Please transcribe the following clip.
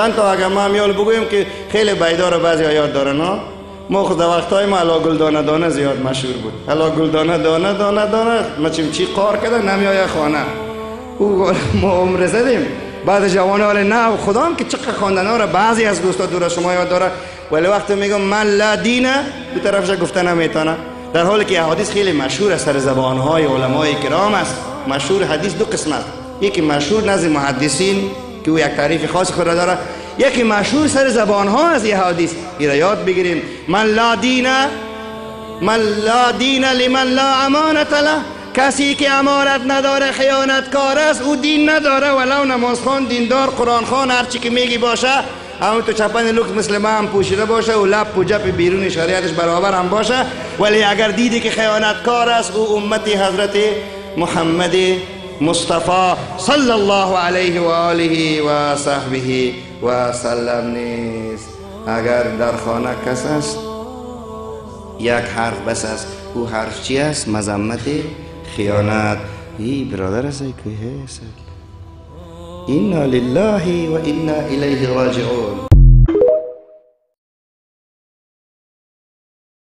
چند تا اگر ما میال بگویم که خیلی بیدار بعضی یاد دارن ها. ما خود وقتای ما الا گل دانه دانه زیاد مشهور بود. الا گل دانه دانه دانه دانه ما چی قار کردن نمیای خانه. او ما عمر زدیم. بعد جوانه ولی نه خدا هم که چقدر خواندن ها را بعضی از دوستا دور شما یاد داره ولی وقتی میگم من لا دینه دو طرفش گفته نمیتونه. در حالی که حدیث خیلی مشهور است سر زبانهای علمای کرام است. مشهور حدیث دو قسم است. یکی مشهور نزد محدثین که او یک تعریف خاص خود را داره، یکی مشهور سر زبانها از این حدیث. این را یاد بگیریم. من لا دین لمن لا امانت له. کسی که امانت نداره خیانتکار است، او دین نداره. ولو نمازخوان، دیندار، قرآن خوان، هر چی که میگی باشه، اما تو چپن لوکس مثل ما هم پوشیده باشه و لب و جپ بیرون شریعتش برابر هم باشه، ولی اگر دیدی که خیانتکار است، او امتی حضرت محمد مصطفی صلی الله علیه و آله و صحبه و سلم نیست. اگر در خانه کس است یک حرف بس است، او حرف چی است؟ مذمت خیانت. ای برادر است که هست. انا لله و انا الیه راجعون.